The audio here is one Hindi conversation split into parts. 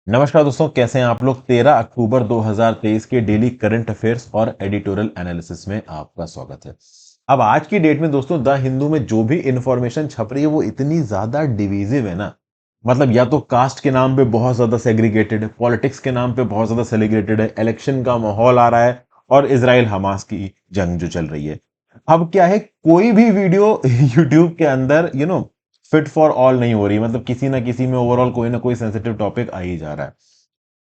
नमस्कार दोस्तों, कैसे हैं आप लोग। 13 अक्टूबर 2023 के डेली करंट अफेयर्स और एडिटोरियल एनालिसिस में आपका स्वागत है। अब आज की डेट में दोस्तों द हिंदू में जो भी इंफॉर्मेशन छप रही है वो इतनी ज्यादा डिवीजिव है ना। मतलब या तो कास्ट के नाम पे बहुत ज्यादा सेग्रीगेटेड है, पॉलिटिक्स के नाम पे बहुत ज्यादा सेग्रीगेटेड है, इलेक्शन का माहौल आ रहा है और इसराइल हमास की जंग जो चल रही है। अब क्या है, कोई भी वीडियो यूट्यूब के अंदर फिट फॉर ऑल नहीं हो रही। मतलब किसी ना किसी में ओवरऑल कोई ना कोई सेंसिटिव टॉपिक आ ही जा रहा है।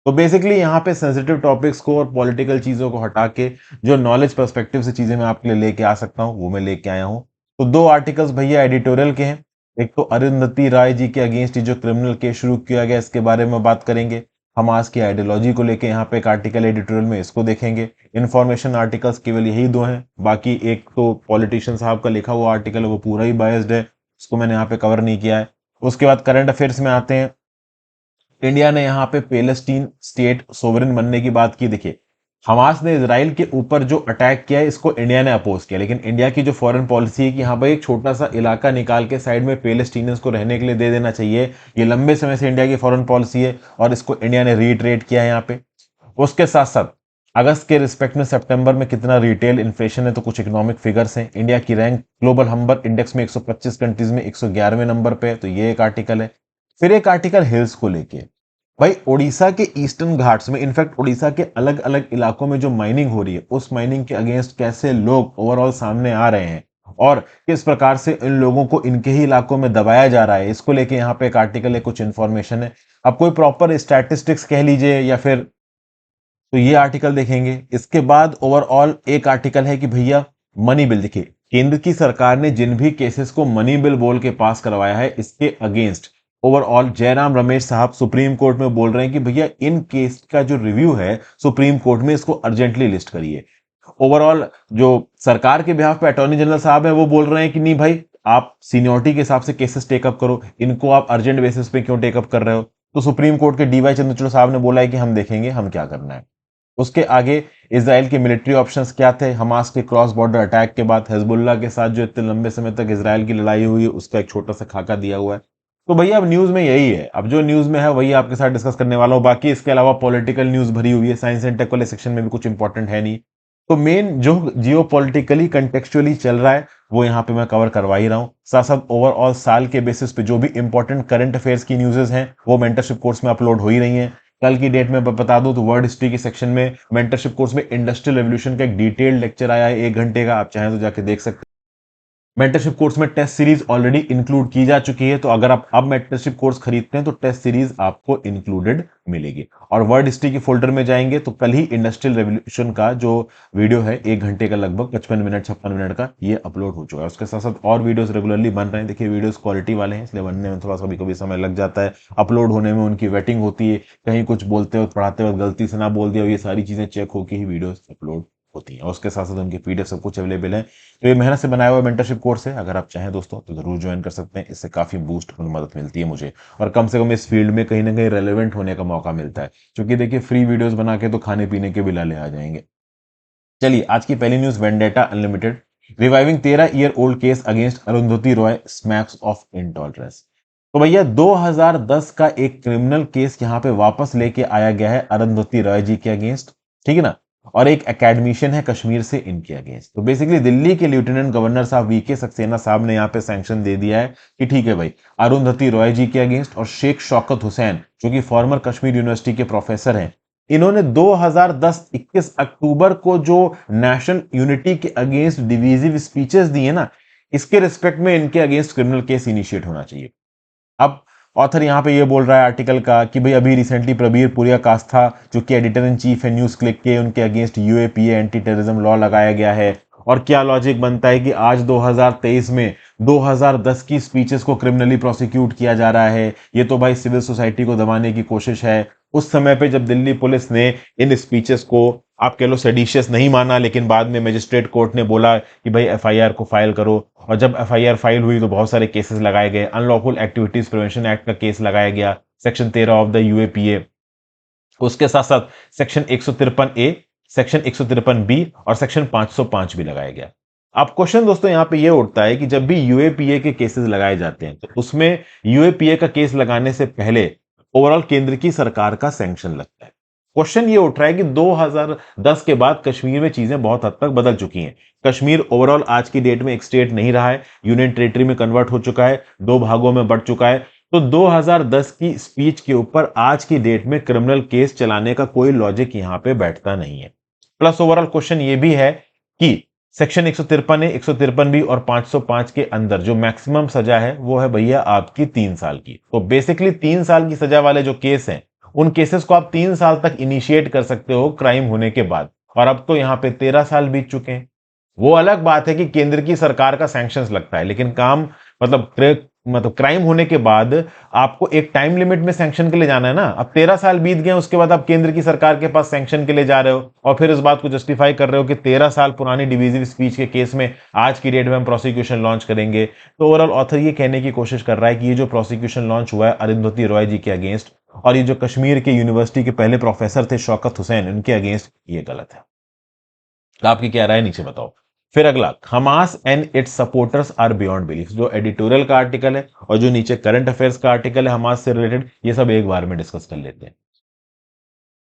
तो बेसिकली यहाँ पे सेंसिटिव टॉपिक्स को और पॉलिटिकल चीजों को हटा के जो नॉलेज पर्सपेक्टिव से चीजें मैं आपके लिए लेके आ सकता हूँ वो मैं लेके आया हूँ। तो दो आर्टिकल्स भैया एडिटोरियल के हैं। एक तो अरुंधति राय जी के अगेंस्ट जो क्रिमिनल केस शुरू किया गया इसके बारे में बात करेंगे। हमास की आइडियोलॉजी को लेके यहाँ पे एक आर्टिकल एडिटोरियल में इसको देखेंगे। इंफॉर्मेशन आर्टिकल्स केवल यही दो हैं, बाकी एक तो पॉलिटिशियन साहब का लिखा हुआ आर्टिकल है वो पूरा ही बायस्ड है, उसको मैंने यहाँ पे कवर नहीं किया है। उसके बाद करंट अफेयर्स में आते हैं। इंडिया ने यहाँ पे पैलेस्टीन स्टेट सोवरेन बनने की बात की। देखिए, हमास ने इसराइल के ऊपर जो अटैक किया है इसको इंडिया ने अपोज किया, लेकिन इंडिया की जो फॉरेन पॉलिसी है कि यहाँ पर एक छोटा सा इलाका निकाल के साइड में पैलेस्टीनियंस को रहने के लिए दे देना चाहिए, ये लंबे समय से इंडिया की फॉरेन पॉलिसी है और इसको इंडिया ने रीट्रेट किया है यहाँ पे। उसके साथ साथ अगस्त के रिस्पेक्ट में सितंबर में कितना रिटेल इन्फ्लेशन है, तो कुछ इकोनॉमिक फिगर्स हैं। इंडिया की रैंक ग्लोबल हम्बर इंडेक्स में 125 कंट्रीज में 111वें नंबर पे है, तो ये एक आर्टिकल है। फिर एक आर्टिकल हिल्स को लेके, भाई उड़ीसा के ईस्टर्न घाट्स में, इनफैक्ट उड़ीसा के अलग अलग इलाकों में जो माइनिंग हो रही है उस माइनिंग के अगेंस्ट कैसे लोग ओवरऑल सामने आ रहे हैं और किस प्रकार से इन लोगों को इनके ही इलाकों में दबाया जा रहा है, इसको लेके यहाँ पे एक आर्टिकल है, कुछ इंफॉर्मेशन है। अब कोई प्रॉपर स्टैटिस्टिक्स कह लीजिए या फिर, तो ये आर्टिकल देखेंगे। इसके बाद ओवरऑल एक आर्टिकल है कि भैया मनी बिल। देखिए, केंद्र की सरकार ने जिन भी केसेस को मनी बिल बोल के पास करवाया है इसके अगेंस्ट ओवरऑल जयराम रमेश साहब सुप्रीम कोर्ट में बोल रहे हैं कि भैया इन केस का जो रिव्यू है सुप्रीम कोर्ट में इसको अर्जेंटली लिस्ट करिए। ओवरऑल जो सरकार के बिहाफ पे अटॉर्नी जनरल साहब है वो बोल रहे हैं कि नहीं भाई, आप सीनियोरिटी के हिसाब से केसेस टेकअप करो, इनको आप अर्जेंट बेसिस पे क्यों टेकअप कर रहे हो। तो सुप्रीम कोर्ट के डीवाई चंद्रचूड़ साहब ने बोला है कि हम देखेंगे हम क्या करना है। उसके आगे इसराइल के मिलिट्री ऑप्शंस क्या थे हमास के क्रॉस बॉर्डर अटैक के बाद, हिजबुल्लाह के साथ जो इतने लंबे समय तक इसराइल की लड़ाई हुई है उसका एक छोटा सा खाका दिया हुआ है। तो भैया अब न्यूज में यही है, अब जो न्यूज में है वही आपके साथ डिस्कस करने वाला हूं। बाकी इसके अलावा पॉलिटिकल न्यूज भरी हुई है, साइंस एंड टेक वाले सेक्शन में भी कुछ इंपॉर्टेंट है नहीं। तो मेन जो जियो पॉलिटिकली कंटेक्चुअली चल रहा है वो यहाँ पे मैं कवर करवा ही रहा हूँ। साथ साथ ओवरऑल साल के बेसिस पे जो भी इंपॉर्टेंट करंट अफेयर्स की न्यूज़ेस हैं वो मेंटरशिप कोर्स में अपलोड हो ही रही हैं। कल की डेट में बता दूं तो वर्ल्ड हिस्ट्री के सेक्शन में मेंटरशिप कोर्स में इंडस्ट्रियल रेवोल्यूशन का एक डिटेल्ड लेक्चर आया है 1 घंटे का, आप चाहें तो जाके देख सकते हैं। मेंटरशिप कोर्स में टेस्ट सीरीज ऑलरेडी इंक्लूड की जा चुकी है, तो अगर आप अब मेंटरशिप कोर्स खरीदते हैं तो टेस्ट सीरीज आपको इंक्लूडेड मिलेगी। और वर्ल्ड हिस्ट्री के फोल्डर में जाएंगे तो कल ही इंडस्ट्रियल रेवोल्यूशन का जो वीडियो है 1 घंटे का, लगभग 55 मिनट 56 मिनट का, ये अपलोड हो चुका है। उसके साथ साथ और वीडियोस रेगुलरली बन रहे हैं। देखिए, वीडियोस क्वालिटी वाले हैं इसलिए बनने में थोड़ा सा कभी कभी समय लग जाता है, अपलोड होने में उनकी वेटिंग होती है, कहीं कुछ बोलते वक्त पढ़ाते वक्त गलती से ना बोल दिया, ये सारी चीजें चेक होकर ही वीडियोस अपलोड होती हैं। और उसके साथ साथ उनके पीडीएफ सब कुछ अवेलेबल है। तो ये मेहनत से बनाया हुआ मेंटरशिप कोर्स है, अगर आप चाहें दोस्तों तो जरूर ज्वाइन कर सकते हैं। इससे काफी बूस्ट और मदद मिलती है मुझे, और कम से कम इस फील्ड में कहीं ना कहीं रेलेवेंट होने का मौका मिलता है। क्योंकि देखिए, फ्री वीडियोस बना के तो खाने पीने के बिल आ जाएंगे। चलिए, आज की पहली news, vendetta unlimited reviving 13 year old case against Arundhati Roy smacks of intolerance. तो भैया 2010 का एक क्रिमिनल केस यहाँ पे वापस लेके आया गया है अरुंधति रॉय जी के अगेंस्ट, ठीक है ना। और एक एकेडमिशियन है कश्मीर से, इनके अगेंस्ट। तो बेसिकली दिल्ली के लेफ्टिनेंट गवर्नर साहब वीके सक्सेना साहब ने यहाँ पे सैंक्शन दे दिया है कि ठीक है भाई, अरुंधति रॉय जी के अगेंस्ट और शेख शौकत हुसैन जो कि फॉर्मर कश्मीर यूनिवर्सिटी के प्रोफेसर हैं, इन्होंने 2010-21 अक्टूबर को जो नेशनल यूनिटी के अगेंस्ट डिवीजिव स्पीचेस दिए ना, इसके रिस्पेक्ट में इनके अगेंस्ट क्रिमिनल केस इनिशिएट होना चाहिए। अब ऑथर यहां पे ये बोल रहा है आर्टिकल का कि भाई अभी रिसेंटली प्रबीर पुरिया कास्था जो कि एडिटर इन चीफ है न्यूज क्लिक के, उनके against UAPA anti terrorism law लगाया गया है। और क्या लॉजिक बनता है कि आज 2023 में 2010 की स्पीचेस को क्रिमिनली प्रोसिक्यूट किया जा रहा है। ये तो भाई सिविल सोसाइटी को दबाने की कोशिश है। उस समय पे जब दिल्ली पुलिस ने इन स्पीचेस को, आप कह लो सेडिशियस नहीं माना, लेकिन बाद में मजिस्ट्रेट कोर्ट ने बोला कि भाई एफआईआर को फाइल करो, और जब एफआईआर फाइल हुई तो बहुत सारे केसेस लगाए गए। अनलॉफुल एक्टिविटीज प्रिवेंशन एक्ट का केस लगाया गया, सेक्शन 13 ऑफ द यूएपीए। उसके साथ साथ सेक्शन 153 ए, सेक्शन 153 बी और सेक्शन 505 भी लगाया गया। अब क्वेश्चन दोस्तों यहाँ पे ये उठता है कि जब भी यूएपीए के केसेस लगाए जाते हैं तो उसमें यूएपीए का केस लगाने से पहले ओवरऑल केंद्र की सरकार का सैंक्शन लगता है। क्वेश्चन ये उठ रहा है कि 2010 के बाद कश्मीर में चीजें बहुत हद तक बदल चुकी हैं। कश्मीर ओवरऑल आज की डेट में एक स्टेट नहीं रहा है, यूनियन टेरिटरी में कन्वर्ट हो चुका है, दो भागों में बढ़ चुका है। तो 2010 की स्पीच के ऊपर आज की डेट में क्रिमिनल केस चलाने का कोई लॉजिक यहां पे बैठता नहीं है। प्लस ओवरऑल क्वेश्चन ये भी है कि सेक्शन 153 ए, 153 बी और 505 के अंदर जो मैक्सिमम सजा है वो है भैया आपकी 3 साल की। तो बेसिकली 3 साल की सजा वाले जो केस हैं, उन केसेस को आप 3 साल तक इनिशिएट कर सकते हो क्राइम होने के बाद। और अब तो यहां पे 13 साल बीत चुके हैं। वो अलग बात है कि केंद्र की सरकार का सैंक्शंस लगता है, लेकिन काम मतलब क्राइम होने के बाद आपको एक टाइम लिमिट में सैंक्शन के लिए जाना है ना। अब 13 साल बीत गए, उसके बाद आप केंद्र की सरकार के पास सैंक्शन के लिए जा रहे हो और फिर इस बात को जस्टिफाई कर रहे हो कि 13 साल पुरानी डिवीजिव स्पीच के केस में आज की डेट में हम प्रोसिक्यूशन लॉन्च करेंगे। तो ओवरऑल ऑथर ये कहने की कोशिश कर रहा है कि ये जो प्रोसिक्यूशन लॉन्च हुआ है अरुंधति रॉय जी के अगेंस्ट, और ये जो कश्मीर के यूनिवर्सिटी के पहले प्रोफेसर थे शौकत हुसैन, उनके अगेंस्ट, ये गलत है। आपकी क्या राय है नीचे बताओ। फिर अगला, Hamas and its supporters are beyond belief, जो एडिटोरियल का आर्टिकल है और जो नीचे करंट अफेयर्स का आर्टिकल है हमास से रिलेटेड, ये सब एक बार में डिस्कस कर लेते हैं।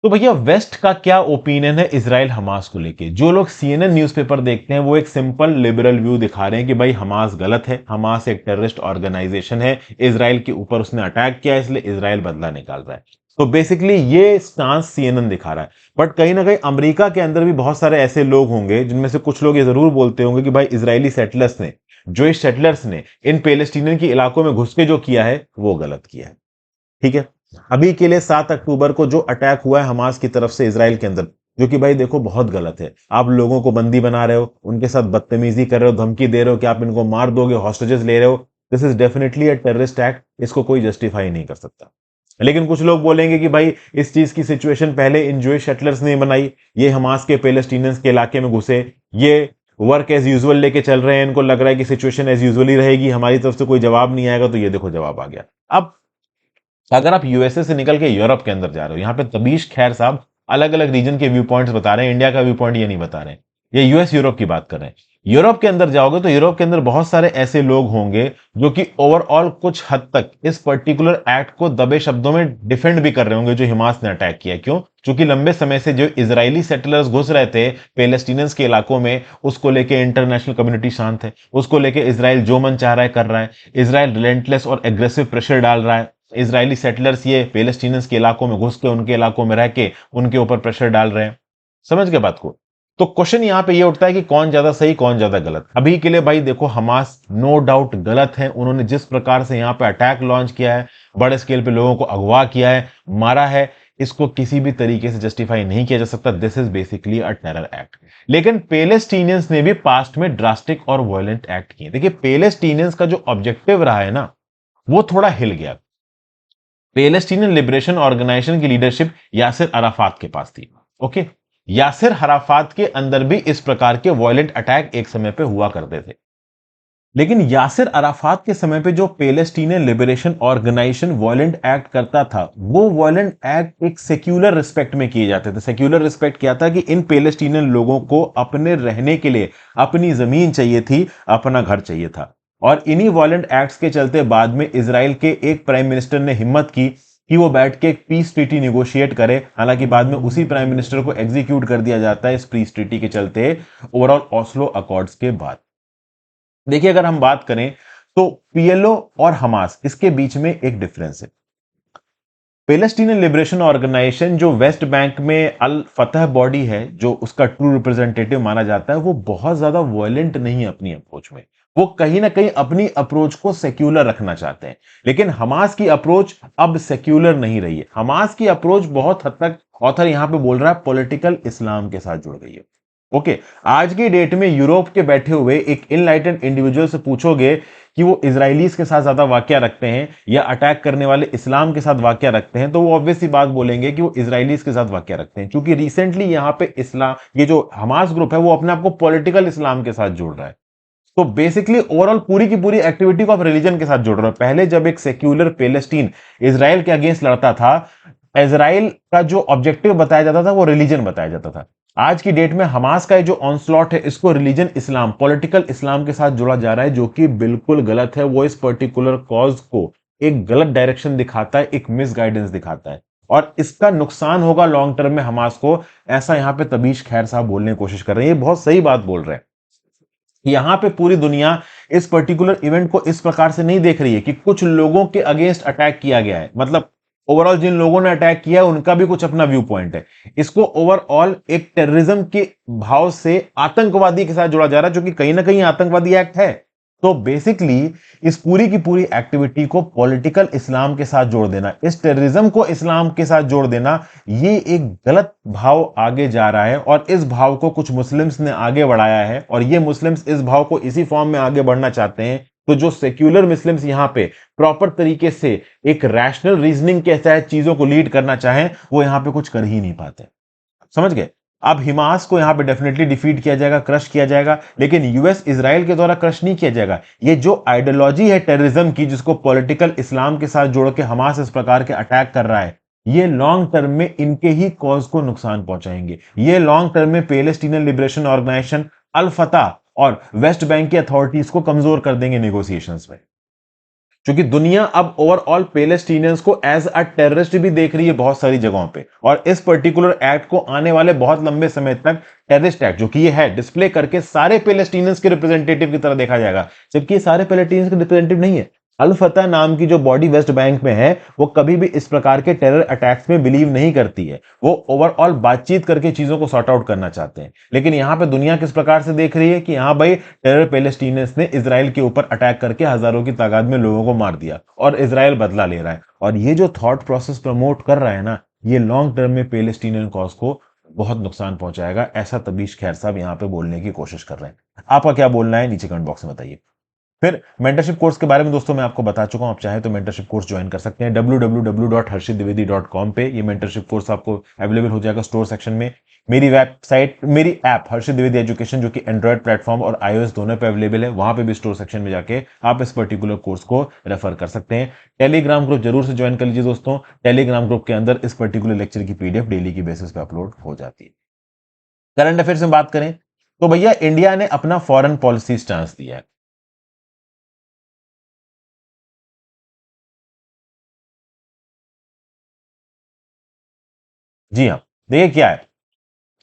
तो भैया वेस्ट का क्या ओपिनियन है इजराइल हमास को लेके। जो लोग सीएनएन न्यूज़पेपर देखते हैं वो एक सिंपल लिबरल व्यू दिखा रहे हैं कि भाई हमास गलत है, हमास एक टेररिस्ट ऑर्गेनाइजेशन है, इजराइल के ऊपर उसने अटैक किया इसलिए इजराइल बदला निकाल रहा है। तो बेसिकली ये स्टांस सीएनएन दिखा रहा है। बट कहीं ना कहीं अमेरिका के अंदर भी बहुत सारे ऐसे लोग होंगे जिनमें से कुछ लोग ये जरूर बोलते होंगे कि भाई इजरायली सेटलर्स ने, जो इस सेटलर्स ने इन पैलेस्टीनियन के इलाकों में घुस के जो किया है वो गलत किया है। ठीक है, अभी के लिए 7 अक्टूबर को जो अटैक हुआ है हमास की तरफ से इजराइल के अंदर, जो कि भाई देखो बहुत गलत है। आप लोगों को बंदी बना रहे हो, उनके साथ बदतमीजी कर रहे हो, धमकी दे रहे हो कि आप इनको मार दोगे, हॉस्टेजेस ले रहे हो, this is definitely a terrorist act. इसको कोई जस्टिफाई नहीं कर सकता। लेकिन कुछ लोग बोलेंगे कि भाई इस चीज की सिचुएशन पहले इन जूइश सेटलर्स ने बनाई, ये हमास के पैलेस्टीनियंस के इलाके में घुसे, ये वर्क एज यूजुअल लेके चल रहे हैं, इनको लग रहा है कि सिचुएशन एज यूजुअल ही रहेगी, हमारी तरफ से कोई जवाब नहीं आएगा। तो ये देखो जवाब आ गया। अब अगर आप यूएसए से निकल के यूरोप के अंदर जा रहे हो, यहां पे तबीश खैर साहब अलग अलग रीजन के व्यू पॉइंट्स बता रहे हैं, इंडिया का व्यू पॉइंट ये नहीं बता रहे हैं, ये यूएस यूरोप की बात कर रहे हैं। यूरोप के अंदर जाओगे तो यूरोप के अंदर बहुत सारे ऐसे लोग होंगे जो कि ओवरऑल कुछ हद तक इस पर्टिकुलर एक्ट को दबे शब्दों में डिफेंड भी कर रहे होंगे जो हमास ने अटैक किया। क्यों? क्योंकि लंबे समय से जो इजरायली सेटलर्स घुस रहे थे पैलेस्टीनियंस के इलाकों में, उसको लेके इंटरनेशनल कम्युनिटी शांत है, उसको लेके इजराइल जो मन चाह रहा है कर रहा है, इजराइल रिलेंटलेस और एग्रेसिव प्रेशर डाल रहा है, इजरायली सेटलर्स ये पैलेस्टीनियंस के इलाकों में घुस के उनके इलाकों में रह के उनके ऊपर प्रेशर डाल रहे हैं। समझ गए बात को? तो क्वेश्चन यहां पे ये उठता है कि कौन ज्यादा सही कौन ज्यादा गलत। अभी के लिए भाई देखो हमास नो डाउट गलत है। उन्होंने जिस प्रकार से यहां पे अटैक लॉन्च किया है, बड़े स्केल पे लोगों को अगवा किया है, मारा है, इसको किसी भी तरीके से जस्टिफाई नहीं किया जा सकता। This is basically a terror act. लेकिन पैलेस्टीनियंस ने भी पास्ट में ड्रास्टिक और वायलेंट एक्ट किए। देखिए पैलेस्टीनियंस का जो ऑब्जेक्टिव रहा है ना, वो थोड़ा हिल गया। पैलेस्टीनियन लिबरेशन ऑर्गेनाइजेशन की लीडरशिप यासिर अराफात के पास थी। ओके, यासिर अराफात के अंदर भी इस प्रकार के वायलेंट अटैक एक समय पे हुआ करते थे। लेकिन यासिर अराफात के समय पे जो Palestinian liberation organisation violent act करता था, वो वायलेंट एक्ट एक सेक्युलर रिस्पेक्ट में किए जाते थे। सेक्युलर रिस्पेक्ट क्या था कि इन पैलेस्टीनियन लोगों को अपने रहने के लिए अपनी जमीन चाहिए थी, अपना घर चाहिए था। और इन्हीं वायलेंट एक्ट्स के चलते बाद में इजराइल के एक प्राइम मिनिस्टर ने हिम्मत की कि वो बैठ के एक पीस ट्रीटी निगोशिएट करे। हालांकि बाद में उसी प्राइम मिनिस्टर को एग्जीक्यूट कर दिया जाता है इस पीस ट्रीटी के चलते, ओवरऑल ऑस्लो अकॉर्ड्स के बाद। देखिए अगर हम बात करें तो पीएलओ और हमास, इसके बीच में एक डिफरेंस है। पैलेस्टीनियन लिबरेशन ऑर्गेनाइजेशन जो वेस्ट बैंक में अल फतह बॉडी है, जो उसका ट्रू रिप्रेजेंटेटिव माना जाता है, वो बहुत ज्यादा वायलेंट नहीं है अपनी अप्रोच में। वो कहीं ना कहीं अपनी अप्रोच को सेक्युलर रखना चाहते हैं। लेकिन हमास की अप्रोच अब सेक्युलर नहीं रही है। हमास की अप्रोच बहुत हद तक, ऑथर यहां पे बोल रहा है, पॉलिटिकल इस्लाम के साथ जुड़ गई है। ओके, आज की डेट में यूरोप के बैठे हुए एक इनलाइटेंड इंडिविजुअल से पूछोगे कि वो इजरायलीज के साथ ज्यादा वाकया रखते हैं या अटैक करने वाले इस्लाम के साथ वाकया रखते हैं, तो वो ऑब्वियस सी बात बोलेंगे कि वो इजरायलीज के साथ वाकया रखते हैं। क्योंकि रिसेंटली यहां पे इस्लाम, ये जो हमास ग्रुप है, वो अपने आप को पॉलिटिकल इस्लाम के साथ जोड़ रहा है। तो बेसिकली ओवरऑल पूरी की पूरी एक्टिविटी को आप रिलीजन के साथ जोड़ रहे हो। पहले जब एक सेक्युलर पैलेस्टीन इजराइल के अगेंस्ट लड़ता था, इजराइल का जो ऑब्जेक्टिव बताया जाता था वो रिलीजन बताया जाता था। आज की डेट में हमास का जो ऑनस्लॉट है, इसको रिलीजन इस्लाम, पॉलिटिकल इस्लाम के साथ जोड़ा जा रहा है, जो कि बिल्कुल गलत है। वो इस पर्टिकुलर कॉज को एक गलत डायरेक्शन दिखाता है, एक मिस गाइडेंस दिखाता है, और इसका नुकसान होगा लॉन्ग टर्म में हमास को, ऐसा यहां पे तबीश खैर साहब बोलने की कोशिश कर रहे हैं। ये बहुत सही बात बोल रहे हैं। यहां पे पूरी दुनिया इस पर्टिकुलर इवेंट को इस प्रकार से नहीं देख रही है कि कुछ लोगों के अगेंस्ट अटैक किया गया है, मतलब ओवरऑल जिन लोगों ने अटैक किया है उनका भी कुछ अपना व्यू पॉइंट है। इसको ओवरऑल एक टेररिज्म के भाव से आतंकवादी के साथ जोड़ा जा रहा है, जो कि कहीं ना कहीं आतंकवादी एक्ट है। तो बेसिकली इस पूरी की पूरी एक्टिविटी को पॉलिटिकल इस्लाम के साथ जोड़ देना, इस टेररिज्म को इस्लाम के साथ जोड़ देना, ये एक गलत भाव आगे जा रहा है, और इस भाव को कुछ मुस्लिम्स ने आगे बढ़ाया है, और ये मुस्लिम्स इस भाव को इसी फॉर्म में आगे बढ़ना चाहते हैं। तो जो सेक्युलर मुस्लिम्स यहां पे प्रॉपर तरीके से एक रैशनल रीजनिंग के तहत चीजों को लीड करना चाहें, वो यहां पे कुछ कर ही नहीं पाते। समझ गए? अब हिमास को यहां पे डेफिनेटली डिफीट किया जाएगा, क्रश किया जाएगा, लेकिन यूएस इजराइल के द्वारा क्रश नहीं किया जाएगा। ये जो आइडियोलॉजी है टेररिज्म की, जिसको पॉलिटिकल इस्लाम के साथ जोड़ के हमास इस प्रकार के अटैक कर रहा है, ये लॉन्ग टर्म में इनके ही कॉज को नुकसान पहुंचाएंगे। ये लॉन्ग टर्म में पैलेस्टीनियन लिबरेशन ऑर्गेनाइजेशन अल फतह और वेस्ट बैंक की अथॉरिटीज को कमजोर कर देंगे नेगोशिएशंस में, क्योंकि दुनिया अब ओवरऑल पैलेस्टीनियंस को एज अ टेररिस्ट भी देख रही है बहुत सारी जगहों पे, और इस पर्टिकुलर एक्ट को आने वाले बहुत लंबे समय तक टेररिस्ट एक्ट जो कि ये है डिस्प्ले करके सारे पैलेस्टीनियंस के रिप्रेजेंटेटिव की तरह देखा जाएगा, जबकि ये सारे पैलेस्टीनियंस के रिप्रेजेंटेटिव नहीं है। अल फतह नाम की जो बॉडी वेस्ट बैंक में है, वो कभी भी इस प्रकार के टेरर अटैक्स में बिलीव नहीं करती है। वो ओवरऑल बातचीत करके चीजों को सॉर्ट आउट करना चाहते हैं। लेकिन यहां पे दुनिया किस प्रकार से देख रही है कि यहां भाई टेरर पैलेस्टीनियंस ने इजराइल के ऊपर अटैक करके हजारों की तादाद में लोगों को मार दिया, और इजराइल बदला ले रहा है। और ये जो थॉट प्रोसेस प्रमोट कर रहा है ना, ये लॉन्ग टर्म में पैलेस्टीनियन कॉज को बहुत नुकसान पहुंचाएगा, ऐसा तबीश खैर साहब यहां पे बोलने की कोशिश कर रहे हैं। आपका क्या बोलना है नीचे कमेंट बॉक्स में बताइए। फिर मेंटरशिप कोर्स के बारे में दोस्तों मैं आपको बता चुका हूं, आप चाहें तो मेंटरशिप कोर्स ज्वाइन कर सकते हैं www.harshitdwedi.com पे। ये मेंटरशिप कोर्स आपको अवेलेबल हो जाएगा स्टोर सेक्शन में। मेरी वेबसाइट, मेरी ऐप हर्षित द्विवेदी एजुकेशन, जो कि एंड्रॉइड प्लेटफॉर्म और iOS दोनों पे अवेलेबल है, वहां पे भी स्टोर सेक्शन में जाके आप इस पर्टिकुलर कोर्स को रेफर कर सकते हैं। टेलीग्राम ग्रुप जरूर से ज्वाइन कर लीजिए दोस्तों। टेलीग्राम ग्रुप के अंदर इस पर्टिकुलर लेक्चर की पीडीएफ डेली की बेसिस पे अपलोड हो जाती है। करंट अफेयर्स में बात करें तो भैया इंडिया ने अपना फॉरेन पॉलिसी स्टांस दिया है। जी हाँ, देखिए क्या है,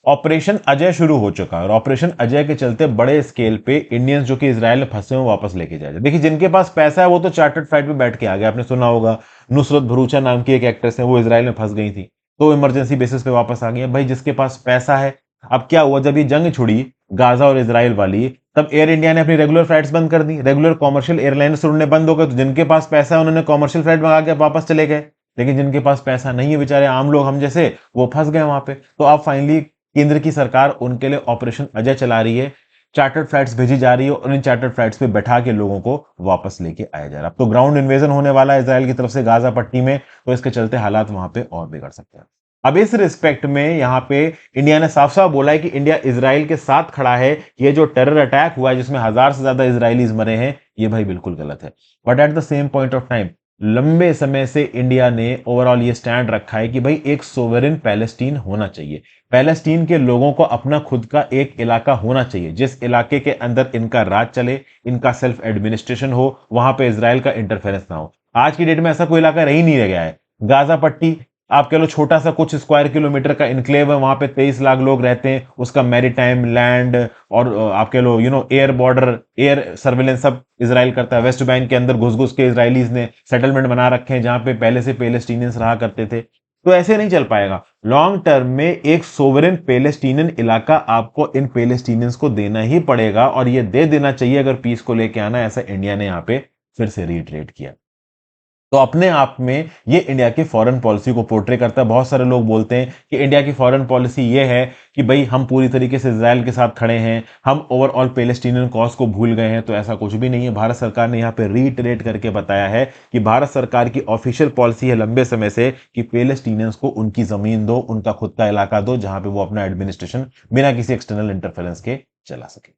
ऑपरेशन अजय शुरू हो चुका है, और ऑपरेशन अजय के चलते बड़े स्केल पे इंडियंस जो कि इजराइल में फंसे हुए वापस लेके जाए। देखिए जिनके पास पैसा है वो तो चार्टर्ड फ्लाइट पे बैठ के आ गया। आपने सुना होगा नुसरत भरूचा नाम की एक एक्ट्रेस है, वो इजराइल में फंस गई थी, तो इमरजेंसी बेसिस पे वापस आ गई है। भाई जिसके पास पैसा है, अब क्या हुआ, जब ये जंग छुड़ी गाजा और इसराइल वाली, तब एयर इंडिया ने अपनी रेगुलर फ्लाइट्स बंद कर दी, रेगुलर कॉमर्शियल एयरलाइंस उड़ने बंद हो गए। तो जिनके पास पैसा है उन्होंने कॉमर्शियल फ्लाइट मंगा के वापस चले गए, लेकिन जिनके पास पैसा नहीं है, बेचारे आम लोग हम जैसे, वो फंस गए वहां पे। तो अब फाइनली केंद्र की सरकार उनके लिए ऑपरेशन अजय चला रही है, चार्टर्ड फ्लाइट्स भेजी जा रही है, और इन चार्टर्ड फ्लाइट्स पे बैठा के लोगों को वापस लेके आया जा रहा है। अब तो ग्राउंड इन्वेजन होने वाला है इसराइल की तरफ से गाजा पट्टी में, तो इसके चलते हालात वहां पे और बिगड़ सकते हैं। अब इस रिस्पेक्ट में यहां पे इंडिया ने साफ साफ बोला है कि इंडिया इसराइल के साथ खड़ा है। ये जो टेरर अटैक हुआ है जिसमें 1000 से ज्यादा इसराइलीज मरे हैं, ये भाई बिल्कुल गलत है। But at the same point of time लंबे समय से इंडिया ने ओवरऑल ये स्टैंड रखा है कि भाई एक सोवरेन पैलेस्टीन होना चाहिए। पैलेस्टीन के लोगों को अपना खुद का एक इलाका होना चाहिए, जिस इलाके के अंदर इनका राज चले, इनका सेल्फ एडमिनिस्ट्रेशन हो, वहां पे इसराइल का इंटरफेरेंस ना हो। आज की डेट में ऐसा कोई इलाका रह ही नहीं रह गया है। गाजा पट्टी आप कह लो छोटा सा कुछ स्क्वायर किलोमीटर का इनक्लेव है, वहां पे 23 लाख लोग रहते हैं। उसका मैरीटाइम लैंड और आप कह लो एयर बॉर्डर, एयर सर्वेलेंस सब इसराइल करता है। वेस्ट बैंक के अंदर घुस घुस के इसराइलीज ने सेटलमेंट बना रखे हैं, जहां पे पहले से पैलेस्टीनियंस रहा करते थे। तो ऐसे नहीं चल पाएगा। लॉन्ग टर्म में एक सोवरेन पैलेस्टीनियन इलाका आपको इन पैलेस्टीनियंस को देना ही पड़ेगा, और ये दे देना चाहिए अगर पीस को लेके आना, ऐसा इंडिया ने यहां पे फिर से रीइटरेट किया। तो अपने आप में ये इंडिया की फॉरेन पॉलिसी को पोर्ट्रे करता है। बहुत सारे लोग बोलते हैं कि इंडिया की फॉरेन पॉलिसी ये है कि भाई हम पूरी तरीके से इजराइल के साथ खड़े हैं, हम ओवरऑल पैलेस्टीनियन कॉज को भूल गए हैं। तो ऐसा कुछ भी नहीं है। भारत सरकार ने यहाँ पे रीइटरेट करके बताया है कि भारत सरकार की ऑफिशियल पॉलिसी है लंबे समय से कि पैलेस्टीनियंस को उनकी जमीन दो, उनका खुद का इलाका दो, जहां पे वो अपना एडमिनिस्ट्रेशन बिना किसी एक्सटर्नल इंटरफेरेंस के चला सके।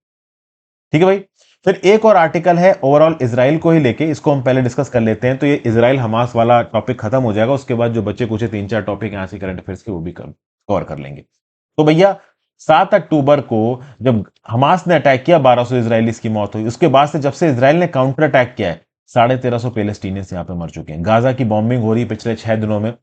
ठीक है भाई। फिर एक और आर्टिकल है ओवरऑल इसराइल को ही लेके, इसको हम पहले डिस्कस कर लेते हैं। तो ये इसराइल हमास वाला टॉपिक खत्म हो जाएगा, उसके बाद जो बच्चे कुछ 3-4 टॉपिक यहां से करंट अफेयर्स के वो भी कवर कर लेंगे। तो भैया 7 अक्टूबर को जब हमास ने अटैक किया, 1200 इसराइलीज की मौत हुई। उसके बाद से जब से इसराइल ने काउंटर अटैक किया है, 1350 पैलेस्टीनियंस यहाँ पे मर चुके हैं। गाजा की बॉम्बिंग हो रही है पिछले 6 दिनों में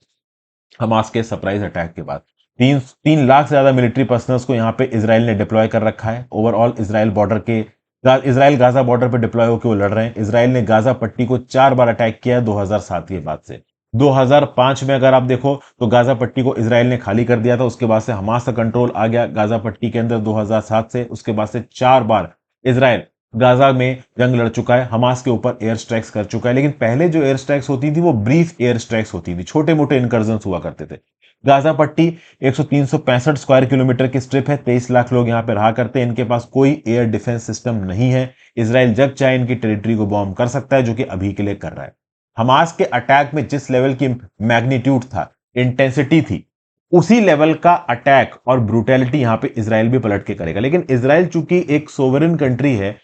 हमास के सरप्राइज अटैक के बाद। 3 लाख से ज्यादा मिलिट्री पर्सनल्स को यहाँ पे इसराइल ने डिप्लॉय कर रखा है। ओवरऑल इसराइल गाजा बॉर्डर पे डिप्लॉय होकर वो लड़ रहे हैं। इसराइल ने गाजा पट्टी को 4 बार अटैक किया है 2007 के बाद से। 2005 में अगर आप देखो तो गाजा पट्टी को इसराइल ने खाली कर दिया था, उसके बाद से हमास का कंट्रोल आ गया गाजा पट्टी के अंदर 2007 से। उसके बाद से 4 बार इसराइल गाजा में जंग लड़ चुका है, हमास के ऊपर एयर स्ट्राइक्स कर चुका है। लेकिन पहले जो एयर स्ट्राइक्स होती थी वो ब्रीफ एयर स्ट्राइक्स होती थी, छोटे मोटे इनकर्जन्स हुआ करते थे। गाजा पट्टी 365 स्क्वायर किलोमीटर की स्ट्रिप है, 23 लाख लोग यहाँ पे रहा करते हैं। इनके पास कोई एयर डिफेंस सिस्टम नहीं है। इसराइल जब चाहे इनकी टेरिटरी को बॉम्ब कर सकता है, जो कि अभी के लिए कर रहा है। हमास के अटैक में जिस लेवल की मैग्नीट्यूड था, इंटेंसिटी थी, उसी लेवल का अटैक और ब्रूटैलिटी यहां पे इसराइल भी पलट के करेगा। लेकिन इसराइल चूंकि एक सोवरेन कंट्री है,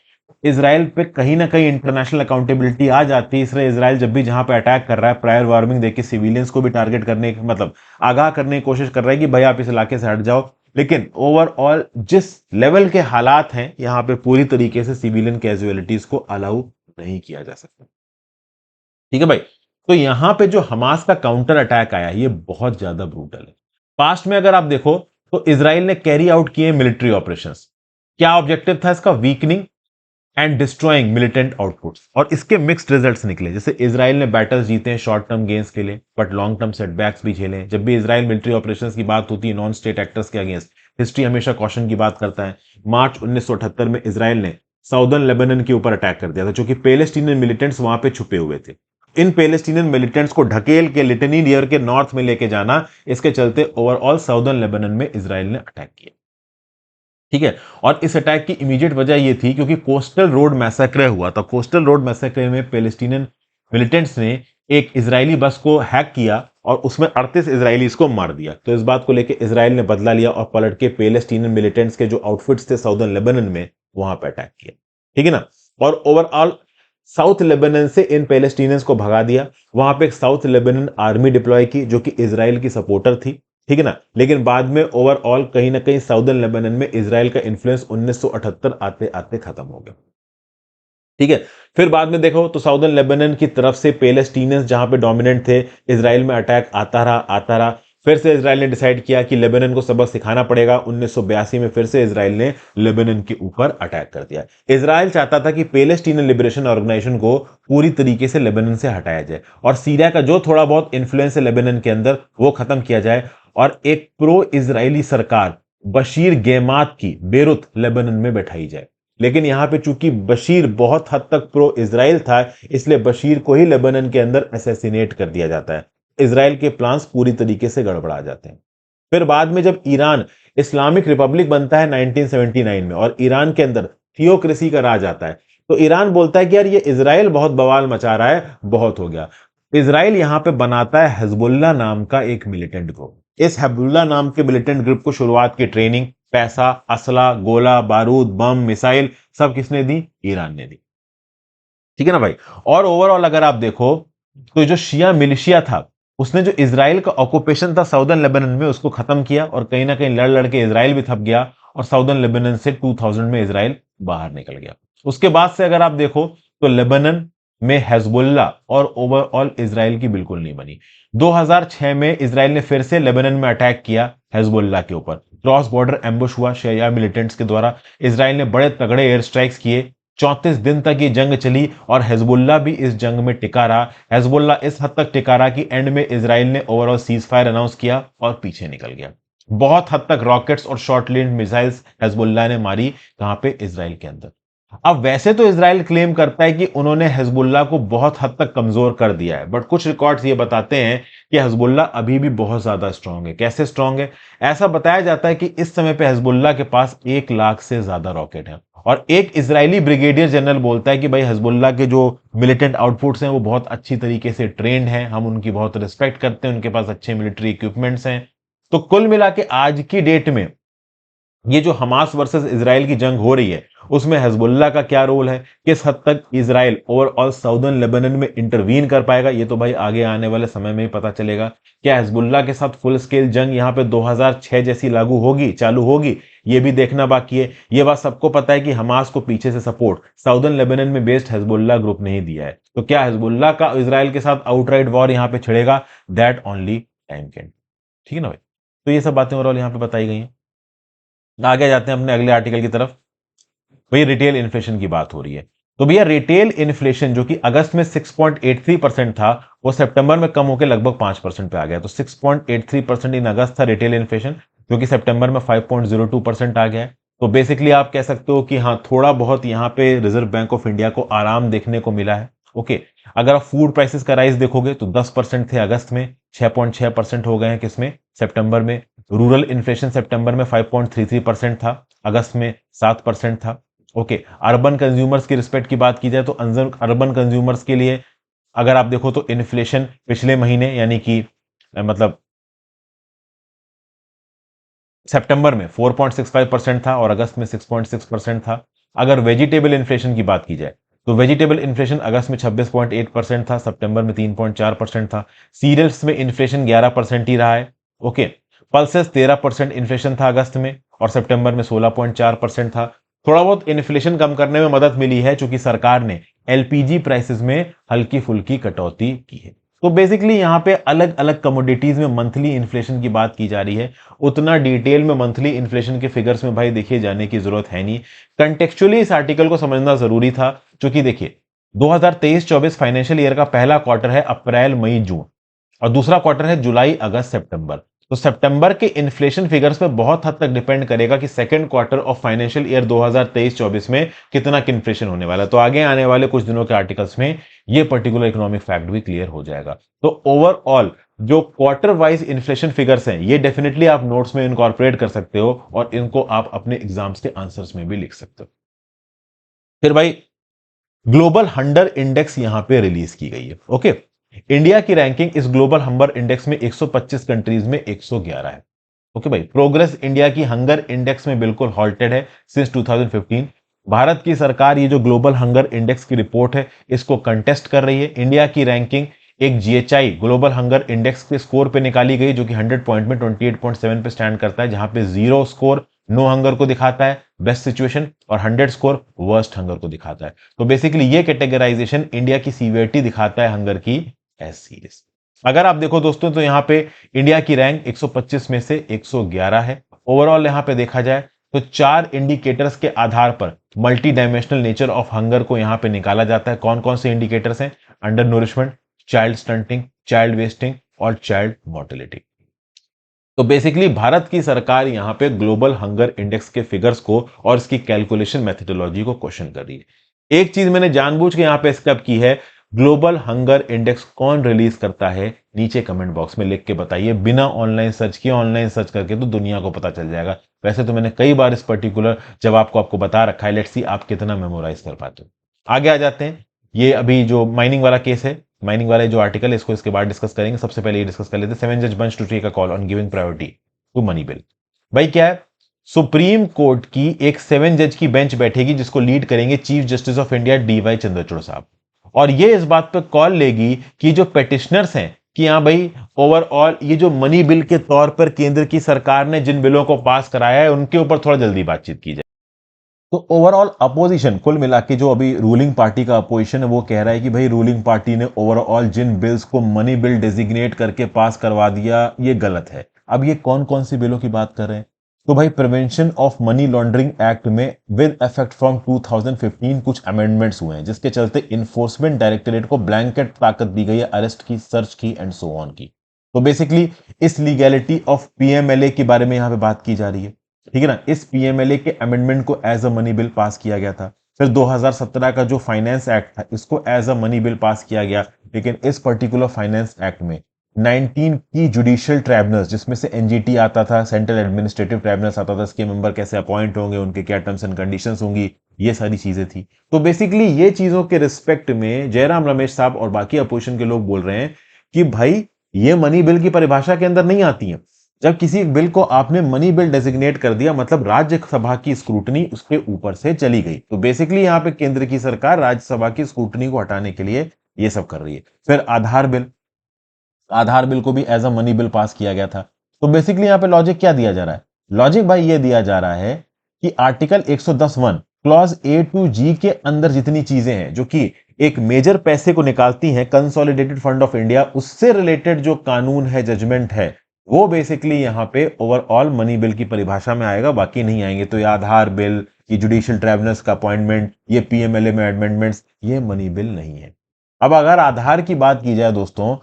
इसराइल पे कहीं ना कहीं इंटरनेशनल अकाउंटेबिलिटी आ जाती है। इसलिए इसराइल जब भी जहां पे अटैक कर रहा है, प्रायर वार्निंग देके सिविलियंस को भी टारगेट करने मतलब आगाह करने की कोशिश कर रहा है कि भाई आप इस इलाके से हट जाओ। लेकिन ओवरऑल जिस लेवल के हालात हैं, यहां पे पूरी तरीके से सिविलियन कैजुअलिटीज को अलाउ नहीं किया जा सकता। ठीक है भाई, तो यहां पे जो हमास का काउंटर अटैक आया, ये बहुत ज्यादा ब्रूटल है। पास्ट में अगर आप देखो तो इसराइल ने कैरी आउट किए मिलिट्री ऑपरेशंस। क्या ऑब्जेक्टिव था इसका? Weakening and destroying militant outputs, और इसके मिक्स्ड रिजल्ट्स निकले। जैसे इसराइल ने बैटल्स जीते हैं शॉर्ट टर्म गेन्स के लिए, बट लॉन्ग टर्म सेटबैक्स भी झेले। जब भी इसराइल मिलिट्री ऑपरेशंस की बात होती है नॉन स्टेट एक्टर्स के अगेंस्ट, हिस्ट्री हमेशा कॉशन की बात करता है। मार्च 1978 में इसराइल ने साउदर्न लेबनान के ऊपर अटैक कर दिया था, क्योंकि पैलेस्टीनियन मिलिटेंट्स वहां पे छुपे हुए थे। इन पैलेस्टीनियन मिलिटेंट्स को ढकेल के लिटनी रियर के नॉर्थ में लेके जाना, इसके चलते ओवरऑल साउदर्न लेबनान में इसराइल ने अटैक किया। ठीक है, और इस अटैक की इमीडिएट वजह यह थी क्योंकि कोस्टल रोड मैसेक्रे हुआ था। कोस्टल रोड मैसेक्रे में पैलेस्टीनियन मिलिटेंट्स ने एक इजरायली बस को हैक किया और उसमें 38 इजरायलीज को मार दिया। तो इस बात को लेकर इसराइल ने बदला लिया और पलट के पैलेस्टीनियन मिलिटेंट्स के जो आउटफिट्स थे साउदर्न लेबनान में, वहां पर अटैक किया। ठीक है ना, और ओवरऑल साउथ लेबनान से इन पैलेस्टीनियंस को भगा दिया। वहां पे एक साउथ लेबनान आर्मी डिप्लॉय की, जो कि इसराइल की सपोर्टर थी। ठीक है ना, लेकिन बाद में ओवरऑल कहीं ना कहीं साउदर्न लेबनान में इसराइल का इन्फ्लुएंस 1978 आते आते खत्म हो गया। ठीक है, फिर बाद में देखो तो साउदर्न लेबनान की तरफ से पैलेस्टीनियंस जहां पे डोमिनेंट थे, इसराइल में अटैक आता रहा। फिर से इसराइल ने डिसाइड किया कि लेबनान को सबक सिखाना पड़ेगा। 1982 में फिर से इसराइल ने लेबनान के ऊपर अटैक कर दिया। इसराइल चाहता था कि पैलेस्टीनियन लिबरेशन ऑर्गेनाइजेशन को पूरी तरीके से लेबनान से हटाया जाए और सीरिया का जो थोड़ा बहुत इन्फ्लुएंस है लेबनान के अंदर, वो खत्म किया जाए और एक प्रो इजरायली सरकार बशीर गेमात की बेरुत लेबनान में बैठाई जाए। लेकिन यहां पे चूंकि बशीर बहुत हद तक प्रो इजराइल था, इसलिए बशीर को ही लेबनान के अंदर असैसिनेट कर दिया जाता है। इजराइल के प्लान्स पूरी तरीके से गड़बड़ा जाते हैं। फिर बाद में जब ईरान इस्लामिक रिपब्लिक बनता है 1979 में और ईरान के अंदर थियोक्रेसी का राज आता है, तो ईरान बोलता है कि यार ये इजराइल बहुत बवाल मचा रहा है, बहुत हो गया। इजराइल यहां पे बनाता है हिजबुल्लाह नाम का एक मिलिटेंट ग्रुप। इस हिजबुल्लाह नाम के मिलिटेंट ग्रुप को शुरुआत की ट्रेनिंग, पैसा, असला, गोला बारूद, बम, मिसाइल सब किसने दी? ईरान ने दी। ठीक है ना भाई, और ओवरऑल अगर आप देखो तो जो शिया मिलिशिया था, उसने जो इसराइल का ऑक्यूपेशन था साउदर्न लेबनान में, उसको खत्म किया और कहीं ना कहीं लड़ लड़ के इसराइल भी थक गया और साउदर्न लेबनान से 2000 में इसराइल बाहर निकल गया। उसके बाद से अगर आप देखो तो लेबनान में हिजबुल्लाह और ओवरऑल इसराइल की बिल्कुल नहीं बनी। 2006 में इसराइल ने फिर से लेबनान में अटैक किया हिजबुल्लाह के ऊपर। क्रॉस बॉर्डर एम्बुश हुआ शिया मिलिटेंट्स के द्वारा। इसराइल ने बड़े तगड़े एयर स्ट्राइक्स किए। 34 दिन तक ये जंग चली और हिजबुल्लाह भी इस जंग में टिका रहा। हिजबुल्लाह इस हद तक टिका रहा कि एंड में इसराइल ने ओवरऑल सीज फायर अनाउंस किया और पीछे निकल गया। बहुत हद तक रॉकेट्स और शॉर्ट रेंज मिसाइल्स हिजबुल्लाह ने मारी, कहां पे? इसराइल के अंदर। अब वैसे तो इसराइल क्लेम करता है कि उन्होंने हिजबुल्लाह को बहुत हद तक कमजोर कर दिया है, बट कुछ रिकॉर्ड्स ये बताते हैं कि हिजबुल्लाह अभी भी बहुत ज्यादा स्ट्रांग है। कैसे स्ट्रांग है? ऐसा बताया जाता है कि इस समय पे हिजबुल्लाह के पास 1 लाख से ज्यादा रॉकेट हैं और एक इजरायली ब्रिगेडियर जनरल बोलता है कि भाई हिजबुल्लाह के जो मिलिटेंट आउटपुट्स हैं वो बहुत अच्छी तरीके से ट्रेंड हैं, हम उनकी बहुत रिस्पेक्ट करते हैं, उनके पास अच्छे मिलिट्री इक्विपमेंट्स हैं। तो कुल मिला के आज की डेट में ये जो हमास वर्सेस इसराइल की जंग हो रही है, उसमें हिजबुल्लाह का क्या रोल है, किस हद तक इसराइल ओवरऑल साउदर्न लेबनान में इंटरवीन कर पाएगा, ये तो भाई आगे आने वाले समय में ही पता चलेगा। क्या हिजबुल्लाह के साथ फुल स्केल जंग यहां पे 2006 जैसी लागू होगी, चालू होगी, ये भी देखना बाकी है। ये बात सबको पता है कि हमास को पीछे से सपोर्ट साउदर्न लेबनान में बेस्ड हिजबुल्लाह ग्रुप ने ही दिया है। तो क्या हिजबुल्लाह का इजराइल के साथ आउटराइट वॉर यहां पे छिड़ेगा? That only time can. ठीक है ना भाई? तो ये सब बातें ओवरऑल यहां पे बताई गई हैं। आगे जाते हैं अपने अगले आर्टिकल की तरफ। भैया रिटेल इन्फ्लेशन की बात हो रही है। तो भैया रिटेल इन्फ्लेशन जो कि अगस्त में 6.83% था, वो सितंबर में कम होकर लगभग 5% पे आ गया। तो 6.83% इन अगस्त था रिटेल इन्फ्लेशन, जो कि सितंबर में 5.02% आ गया है। तो बेसिकली आप कह सकते हो कि हाँ, थोड़ा बहुत यहाँ पे रिजर्व बैंक ऑफ इंडिया को आराम देखने को मिला है। ओके, अगर आप फूड प्राइसेस का राइज देखोगे तो 10% थे अगस्त में, 6.6% हो गए हैं किसमें? सितंबर में। रूरल इन्फ्लेशन सितंबर में 5.33% था, अगस्त में 7% था। ओके, अर्बन कंज्यूमर्स की रिस्पेक्ट की बात की जाए तो अर्बन कंज्यूमर्स के लिए अगर आप देखो तो इन्फ्लेशन पिछले महीने यानी कि मतलब सितंबर में 4.65% था और अगस्त में 6.6% था। अगर वेजिटेबल इन्फ्लेशन की बात की जाए तो वेजिटेबल इन्फ्लेशन अगस्त में 26.8% था, सितंबर में 3.4% था। सीरियल्स में इन्फ्लेशन 11% ही रहा है। ओके, पल्सेस 13% इन्फ्लेशन था अगस्त में और सितंबर में 16.4% था। थोड़ा बहुत इन्फ्लेशन कम करने में मदद मिली है क्योंकि सरकार ने एलपीजी प्राइसेस में हल्की फुल्की कटौती की है। तो बेसिकली यहां पे अलग अलग कमोडिटीज में मंथली इन्फ्लेशन की बात की जा रही है। उतना डिटेल में मंथली इन्फ्लेशन के फिगर्स में भाई देखिए जाने की जरूरत है नहीं। कंटेक्चुअली इस आर्टिकल को समझना जरूरी था, क्योंकि देखिए 2023-24 फाइनेंशियल ईयर का पहला क्वार्टर है अप्रैल मई जून और दूसरा क्वार्टर है जुलाई अगस्त सितंबर। तो सितंबर के इन्फ्लेशन फिगर्स पे बहुत हद तक डिपेंड करेगा कि second quarter of financial year 2023-24 में कितना इन्फ्लेशन होने वाला है। तो आगे आने वाले कुछ दिनों के आर्टिकल्स में ये पर्टिकुलर इकोनॉमिक फैक्ट भी क्लियर हो जाएगा। तो ओवरऑल जो क्वार्टर वाइज इन्फ्लेशन फिगर्स हैं ये डेफिनेटली आप नोट्स में इनकॉर्पोरेट कर सकते हो और इनको आप अपने एग्जाम्स के आंसर्स में भी लिख सकते हो। फिर भाई ग्लोबल हंगर इंडेक्स यहां पे रिलीज की गई है। ओके, इंडिया की रैंकिंग इस ग्लोबल हंगर इंडेक्स में 125 कंट्रीज में 111 है। ओके भाई, प्रोग्रेस इंडिया की हंगर इंडेक्स में बिल्कुल हॉल्टेड है सिंस 2015। भारत की सरकार ये जो ग्लोबल हंगर इंडेक्स की रिपोर्ट है इसको कंटेस्ट कर रही है। इंडिया की रैंकिंग एक जीएचआई ग्लोबल हंगर इंडेक्स के स्कोर पे निकाली गई जो कि 100 पॉइंट में 28.7 पे स्टैंड करता है, जहां पे 0 स्कोर नो हंगर को दिखाता है बेस्ट सिचुएशन और 100 स्कोर वर्स्ट हंगर को दिखाता है। तो बेसिकली ये कैटेगराइजेशन इंडिया की सीवियरिटी दिखाता है हंगर की एज सीरीज। अगर आप देखो दोस्तों तो यहां पे इंडिया की रैंक 125 में से 111 है। ओवरऑल यहां पे देखा जाए तो 4 इंडिकेटर्स के आधार पर multi dimensional nature of hunger को यहां पे निकाला जाता है। कौन कौन से इंडिकेटर्स हैं? Under nourishment, child stunting, child wasting और चाइल्ड मोर्टिलिटी। तो बेसिकली भारत की सरकार यहां पे ग्लोबल हंगर इंडेक्स के फिगर्स को और इसकी कैलकुलेशन मेथडोलॉजी को क्वेश्चन कर रही है। एक चीज मैंने जानबूझ के यहां पे स्टेप की है, ग्लोबल हंगर इंडेक्स कौन रिलीज करता है नीचे कमेंट बॉक्स में लिख के बताइए। बिना ऑनलाइन सर्च किए, ऑनलाइन सर्च करके तो दुनिया को पता चल जाएगा। वैसे तो मैंने कई बार इस पर्टिकुलर जवाब को आपको बता रखा है, लेट्स सी आप कितना मेमोराइज कर पाते हो। आगे आ जाते हैं। ये अभी जो माइनिंग वाला केस है, माइनिंग वाले जो आर्टिकल है इसको इसके बाद डिस्कस करेंगे। सबसे पहले ये डिस्कस कर लेते हैं 7 जज bench to take a call on giving priority to money bill. भाई क्या है, सुप्रीम कोर्ट की एक 7 जज की बेंच बैठेगी जिसको लीड करेंगे chief justice of India D Y Chandrachud साहब, और ये इस बात पर कॉल लेगी कि जो पेटिशनर्स हैं कि हाँ भाई ओवरऑल ये जो मनी बिल के तौर पर केंद्र की सरकार ने जिन बिलों को पास कराया है उनके ऊपर थोड़ा जल्दी बातचीत की जाए। तो ओवरऑल अपोजिशन कुल मिला के जो अभी रूलिंग पार्टी का अपोजिशन है वो कह रहा है कि भाई रूलिंग पार्टी ने ओवरऑल जिन बिल्स को मनी बिल डेजिग्नेट करके पास करवा दिया ये गलत है। अब ये कौन कौन सी बिलों की बात कर रहे हैं? तो भाई prevention of money laundering act में विद इफेक्ट फ्रॉम 2015 कुछ अमेंडमेंट्स हुए हैं जिसके चलते इन्फोर्समेंट डायरेक्टरेट को ब्लैंकेट ताकत दी गई है अरेस्ट की, सर्च की एंड सो ऑन की। तो बेसिकली इस लीगैलिटी ऑफ पीएमएलए के बारे में यहां पे बात की जा रही है। ठीक है ना, इस पीएमएलए के अमेंडमेंट को as a money bill pass किया गया था। फिर 2017 का जो फाइनेंस एक्ट था इसको as a money bill pass किया गया, लेकिन इस पर्टिकुलर फाइनेंस एक्ट में 19 की जुडिशियल ट्राइब्यूनल्स जिसमें से एनजीटी आता था, सेंट्रल एडमिनिस्ट्रेटिव ट्राइब्यूनल्स आता था, इसके मेंबर कैसे अपॉइंट होंगे, उनके क्या टर्म्स एंड कंडीशंस होंगी, ये सारी चीजें थी। तो बेसिकली ये चीजों के रिस्पेक्ट में जयराम रमेश साहब और बाकी अपोजिशन के लोग बोल रहे हैं कि भाई ये मनी बिल की परिभाषा के अंदर नहीं आती है। जब किसी बिल को आपने मनी बिल डेजिग्नेट कर दिया मतलब राज्यसभा की स्क्रूटनी उसके ऊपर से चली गई। तो बेसिकली यहां पे केंद्र की सरकार राज्यसभा की स्क्रूटनी को हटाने के लिए ये सब कर रही है। फिर आधार बिल, आधार बिल को भी as a money bill pass किया गया था। तो बेसिकली यहां पे लॉजिक क्या दिया जा रहा है लॉजिक भाई ये दिया जा रहा है कि आर्टिकल 110(1) क्लॉज ए टू जी के अंदर जितनी चीजें हैं जो कि एक मेजर पैसे को निकालती हैं कंसोलिडेटेड फंड ऑफ इंडिया, उससे रिलेटेड जो कानून है, जजमेंट है, वो बेसिकली यहां पे ओवरऑल मनी बिल की परिभाषा में आएगा, बाकी नहीं आएंगे। तो ये आधार बिल, ये जुडिशियल ट्राइब्यूनल्स का अपॉइंटमेंट, ये पीएमएलए में अमेंडमेंट्स, ये मनी बिल नहीं है। अब अगर आधार की बात की जाए दोस्तों,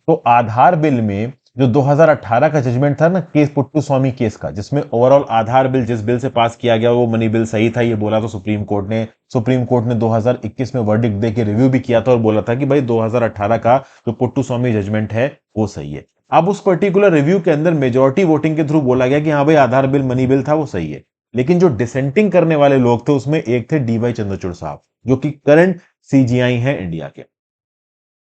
तो आधार बिल में जो 2018 का जजमेंट था ना, केस पुट्टू स्वामी केस का, जिसमें ओवरऑल आधार बिल जिस बिल से पास किया गया वो मनी बिल सही था, ये बोला तो सुप्रीम कोर्ट ने 2021 में वर्डिक्ट दे के रिव्यू भी किया था और बोला था कि भाई 2018 का जो पुट्टू स्वामी जजमेंट है वो सही है। अब उस पर्टिकुलर रिव्यू के अंदर मेजोरिटी वोटिंग के थ्रू बोला गया कि हाँ भाई आधार बिल मनी बिल था, वो सही है। लेकिन जो डिसेंटिंग करने वाले लोग थे उसमें एक थे डीवाई चंद्रचूड़ साहब, जो कि करंट सीजीआई हैं इंडिया के।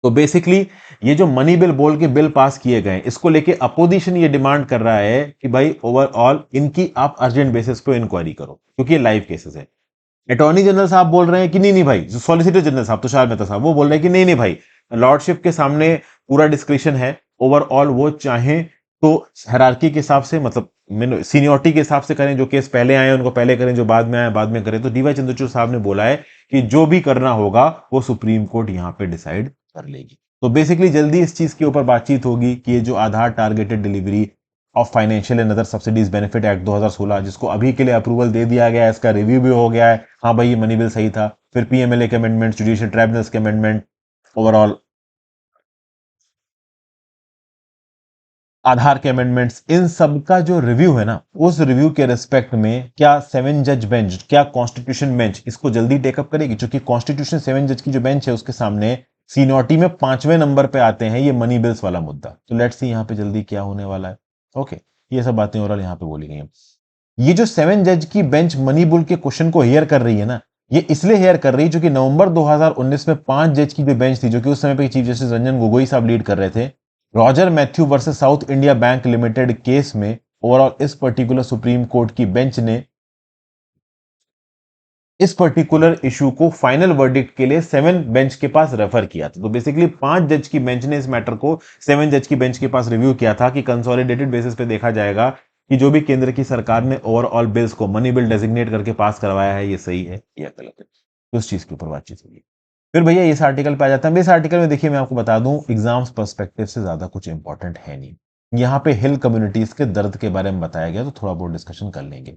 तो बेसिकली ये जो मनी बिल बोल के बिल पास किए गए, इसको लेके अपोजिशन ये डिमांड कर रहा है कि भाई ओवरऑल इनकी आप अर्जेंट बेसिस पे इंक्वायरी करो, क्योंकि ये लाइव केसेस है। अटॉर्नी जनरल साहब बोल रहे हैं कि नहीं नहीं भाई, जो सॉलिसिटर जनरल साहब तुषार मेहता साहब, वो बोल रहे हैं कि नहीं नहीं भाई, लॉर्डशिप के सामने पूरा डिस्क्रिप्शन है, ओवरऑल वो चाहें तो हायरार्की के हिसाब से, मतलब सीनियोरिटी के हिसाब से करें, जो केस पहले आए उनको पहले करें, जो बाद में आए बाद में करें। तो डीवाई चंद्रचूड़ साहब ने बोला है कि जो भी करना होगा वो सुप्रीम कोर्ट यहां पे डिसाइड कर लेगी। तो बेसिकली जल्दी इस चीज के ऊपर बातचीत होगी कि ये जो Aadhaar targeted delivery of financial and other subsidies benefit act 2016, जिसको अभी के लिए अप्रूवल दे दिया गया है, इसका रिव्यू भी हो गया है, हाँ भाई ये मनी बिल सही था, फिर पीएमएलए के अमेंडमेंट, जुडिशियल ट्राइब्यूनल्स के अमेंडमेंट, ओवरऑल आधार के अमेंडमेंट्स, इन सब का जो रिव्यू है ना, उस रिव्यू के रिस्पेक्ट में क्या 7 जज बेंच, क्या कॉन्स्टिट्यूशन बेंच इसको जल्दी टेकअप करेगी? क्योंकि कॉन्स्टिट्यूशन 7 जज की जो बेंच है उसके सामने सीनियोरिटी में 5वें नंबर पे आते हैं ये मनी बिल्स वाला मुद्दा। तो लेट्स सी यहाँ पे जल्दी क्या होने वाला है। ओके, ये सब बातें ओवरऑल यहाँ पे बोली गई हैं। ये जो 7 जज की बेंच मनी बिल के क्वेश्चन को हेयर कर रही है ना, ये इसलिए हेयर कर रही है क्योंकि नवंबर 2019 में 5 जज की जो बेंच थी, जो कि उस समय पे चीफ जस्टिस रंजन गोगोई साहब लीड कर रहे थे, Roger Matthew versus south India bank limited case में ओवरऑल इस पर्टिकुलर सुप्रीम कोर्ट की बेंच ने इस पर्टिकुलर इशू को फाइनल वर्डिक्ट के लिए 7 बेंच के पास रेफर किया था। तो बेसिकली 5 जज की बेंच ने इस मैटर को 7 जज की बेंच के पास रिव्यू किया था कि कंसोलिडेटेड बेसिस पे देखा जाएगा कि जो भी केंद्र की सरकार ने ओवरऑल बिल्स को मनी बिल डेजिग्नेट करके पास करवाया है, ये सही है या गलत है। तो उस चीज के ऊपर बातचीत होगी। फिर भैया इस आर्टिकल पे आ जाता है। इस आर्टिकल में देखिए मैं आपको बता दूं, एग्जाम्स पर्सपेक्टिव से ज्यादा कुछ इंपॉर्टेंट है नहीं। यहाँ पे हिल कम्युनिटीज के दर्द के बारे में बताया गया, तो थोड़ा बहुत डिस्कशन कर लेंगे।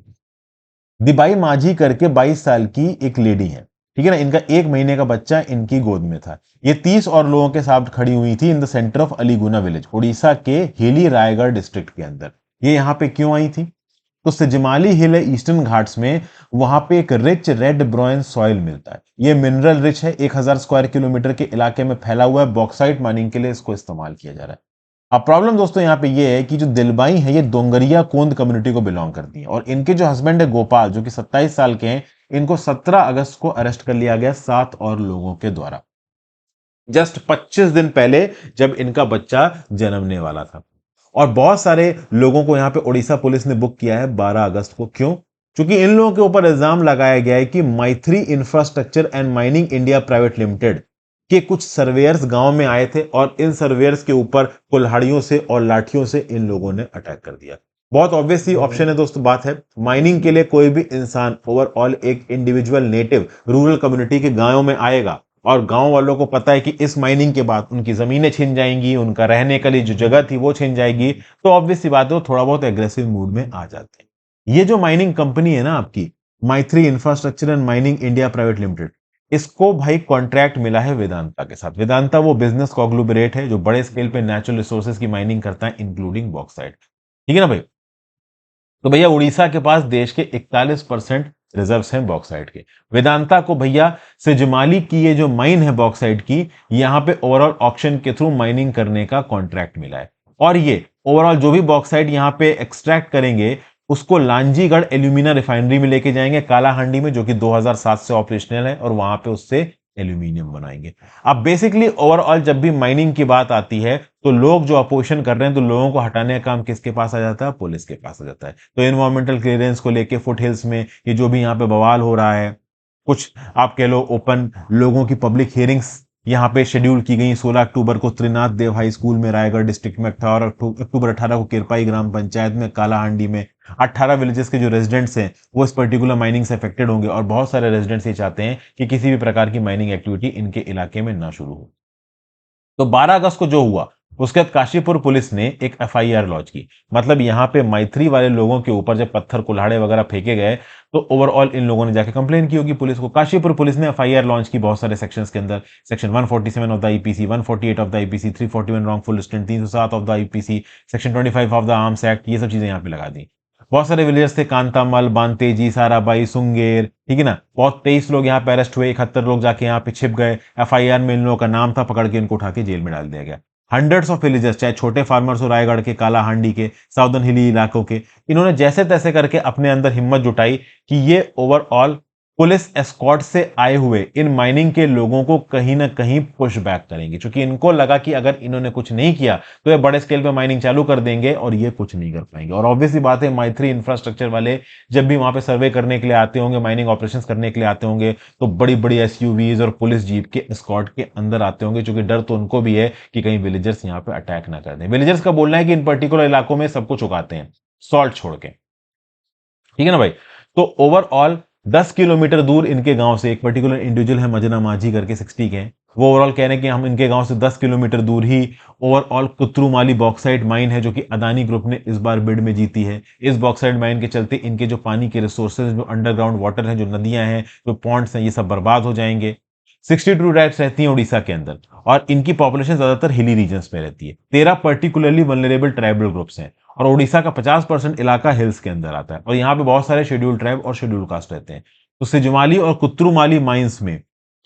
दिबाई माझी करके 22 साल की एक लेडी है, ठीक है ना, इनका 1 महीने का बच्चा इनकी गोद में था। ये 30 और लोगों के साथ खड़ी हुई थी in the centre of अलीगुना village, Orissa के हेली रायगढ़ डिस्ट्रिक्ट के अंदर। ये यहाँ पे क्यों आई थी? तो सिजमाली हिल है ईस्टर्न घाट्स में, वहां पे एक रिच रेड ब्राउन सॉइल मिलता है। ये मिनरल रिच है, 1000 स्क्वायर किलोमीटर के इलाके में फैला हुआ है। बॉक्साइट माइनिंग के लिए इसको इस्तेमाल किया जा रहा है। अब प्रॉब्लम दोस्तों यहाँ पे ये है कि जो दिलबाई है ये डोंगरिया कोंद कम्युनिटी को बिलोंग करती है, और इनके जो हस्बैंड है गोपाल, जो कि 27 साल के हैं, इनको 17 अगस्त को अरेस्ट कर लिया गया 7 और लोगों के द्वारा, जस्ट 25 दिन पहले, जब इनका बच्चा जन्मने वाला था। और बहुत सारे लोगों को यहां पे उड़ीसा पुलिस ने बुक किया है 12 अगस्त को। क्यों? क्योंकि इन लोगों के ऊपर इल्जाम लगाया गया है कि Mythri infrastructure and mining India private limited के कुछ सर्वेयर्स गांव में आए थे, और इन सर्वेयर्स के ऊपर कुल्हाड़ियों से और लाठियों से इन लोगों ने अटैक कर दिया। बहुत ऑब्वियस ही ऑप्शन है दोस्तों, बात है माइनिंग के लिए कोई भी इंसान, ओवरऑल एक इंडिविजुअल नेटिव रूरल कम्युनिटी के गांवों में आएगा, और गांव वालों को पता है कि इस माइनिंग के बाद उनकी जमीनें छिन जाएंगी, उनका रहने के लिए जो जगह थी वो छिन जाएगी, तो ऑब्वियस सी बात है वो थोड़ा बहुत एग्रेसिव मूड में आ जाते हैं। ये जो माइनिंग कंपनी है ना आपकी, Mythri infrastructure and mining India private limited, इसको भाई कॉन्ट्रैक्ट मिला है वेदांता के साथ। वेदांता वो बिजनेस कॉन्ग्लोमरेट है जो बड़े स्केल पे नेचुरल रिसोर्सेज की माइनिंग करता है, इंक्लूडिंग बॉक्साइट। ठीक है ना भाई? तो भैया उड़ीसा के पास देश के 41% रिजर्व्स हैं बॉक्साइट के। वेदांता को भैया सिजमाली की ये जो माइन है बॉक्साइट की, यहां पे ओवरऑल ऑक्शन के थ्रू माइनिंग करने का कॉन्ट्रैक्ट मिला है। और ये ओवरऑल जो भी बॉक्साइट यहां पे एक्सट्रैक्ट करेंगे उसको लांजीगढ़ एल्यूमिना रिफाइनरी में लेके जाएंगे कालाहांडी में, जो कि 2007 से ऑपरेशनल है, और वहां पे उससे एल्यूमिनियम बनाएंगे। अब बेसिकली ओवरऑल जब भी माइनिंग की बात आती है तो लोग जो अपोजिशन कर रहे हैं, तो लोगों को हटाने का काम किसके पास आ जाता है? पुलिस के पास आ जाता है। तो एनवायरमेंटल क्लियरेंस को लेके फुट हिल्स में ये जो भी यहाँ पे बवाल हो रहा है, कुछ आप कह लो ओपन लोगों की पब्लिक हियरिंग्स यहाँ पे शेड्यूल की गई। 16 अक्टूबर को त्रिनाथ देव हाई स्कूल में रायगढ़ डिस्ट्रिक्ट में, 18 अक्टूबर 18 को किरपाई ग्राम पंचायत में, कालाहांडी में 18 विलेजेस के जो रेजिडेंट्स हैं वो इस पर्टिकुलर माइनिंग से अफेक्टेड होंगे और बहुत सारे रेजिडेंट्स ये चाहते हैं कि किसी भी प्रकार की माइनिंग एक्टिविटी इनके इलाके में ना शुरू हो। तो 12 अगस्त को जो हुआ उसके बाद काशीपुर पुलिस ने एक एफआईआर लॉन्च की। मतलब यहां पे मैत्री वाले लोगों के ऊपर जब पत्थर कुल्हाड़े वगैरह फेंके गए तो ओवरऑल इन लोगों ने जाके कंप्लेन की होगी पुलिस को। काशीपुर पुलिस ने एफआईआर लॉन्च की बहुत सारे सेक्शंस के अंदर। Section 147 of the IPC, 148 of the IPC, 341 wrongful stand, 307 of the IPC, section 25 of the arms act, ये सब चीजें यहाँ पे लगा दी। बहुत सारे विलेजर्स थे, कांतामल, बांतेजी, साराबाई, सुंगेर, ठीक है ना। बहुत 23 लोग यहाँ पे अरेस्ट हुए, 71 लोग जाके यहाँ पे छिप गए। एफआईआर में इन लोगों का नाम था, पकड़ के इनको उठा के जेल में डाल दिया गया। हंड्रेड्स ऑफ विलेजर्स, चाहे छोटे फार्मर्स हो रायगढ़ के, कालाहांडी के, साउदर्न हिली इलाकों के, इन्होंने जैसे तैसे करके अपने अंदर हिम्मत जुटाई कि ये ओवरऑल पुलिस एस्कॉर्ट से आए हुए इन माइनिंग के लोगों को कहीं ना कहीं पुश बैक करेंगे, क्योंकि इनको लगा कि अगर इन्होंने कुछ नहीं किया तो ये बड़े स्केल पे माइनिंग चालू कर देंगे और ये कुछ नहीं कर पाएंगे। और ऑब्वियसली बात है, मैत्री इंफ्रास्ट्रक्चर वाले जब भी वहां पे सर्वे करने के लिए आते होंगे, माइनिंग ऑपरेशंस करने के लिए आते होंगे, तो बड़ी बड़ी एसयूवीज और पुलिस जीप के एस्कॉर्ट के अंदर आते होंगे, क्योंकि डर तो उनको भी है कि कहीं विलेजर्स यहाँ पे अटैक ना कर दें। विलेजर्स का बोलना है कि इन पर्टिकुलर इलाकों में सब कुछ उगाते हैं सॉल्ट छोड़ के, ठीक है ना भाई। तो ओवरऑल 10 किलोमीटर दूर इनके गांव से एक पर्टिकुलर इंडिविजुअल है, मजना माझी करके, 60 के हैं, वो ओवरऑल कह रहे हैं कि हम इनके गांव से 10 किलोमीटर दूर ही ओवरऑल कुत्रुमाली बॉक्साइट माइन है, जो कि अदानी ग्रुप ने इस बार बिड में जीती है। इस बॉक्साइट माइन के चलते इनके जो पानी के रिसोर्सेज, जो अंडरग्राउंड वाटर है, जो नदियां हैं, जो पॉन्ड्स हैं, ये सब बर्बाद हो जाएंगे। 62 ट्राइब्स रहती हैं उड़ीसा के अंदर और इनकी पॉपुलेशन ज्यादातर हिली रीजन्स में रहती है। 13 पर्टिकुलरली वल्नरेबल ट्राइबल ग्रुप्स हैं और उड़ीसा का 50% इलाका हिल्स के अंदर आता है और यहाँ पे बहुत सारे शेड्यूल ट्राइब और शेड्यूल कास्ट रहते हैं। तो सिजुमाली और कुत्रुमाली माइंस में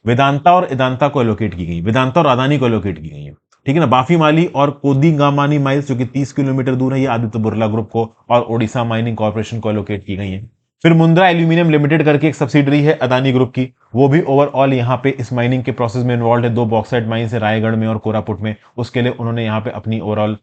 वेदांता और इदांता को एलोकेट की गई, वेदांता और अदानी को एलोकेट की गई है, ठीक है ना। बाफी माली और कोदिंगामानी माइंस जो कि 30 किलोमीटर दूर है, ये आदित्य बिरला ग्रुप को और ओडिशा माइनिंग कॉर्पोरेशन को एलोकेट की गई है। फिर मुंद्रा एल्यूमिनियम लिमिटेड करके एक सब्सिडरी है अदानी ग्रुप की, वो भी ओवरऑल यहाँ पे इस माइनिंग के प्रोसेस में इन्वॉल्व है। 2 बॉक्साइट माइंस है रायगढ़ में और कोरापुट में, उसके लिए उन्होंने यहाँ पे अपनी ओवरऑल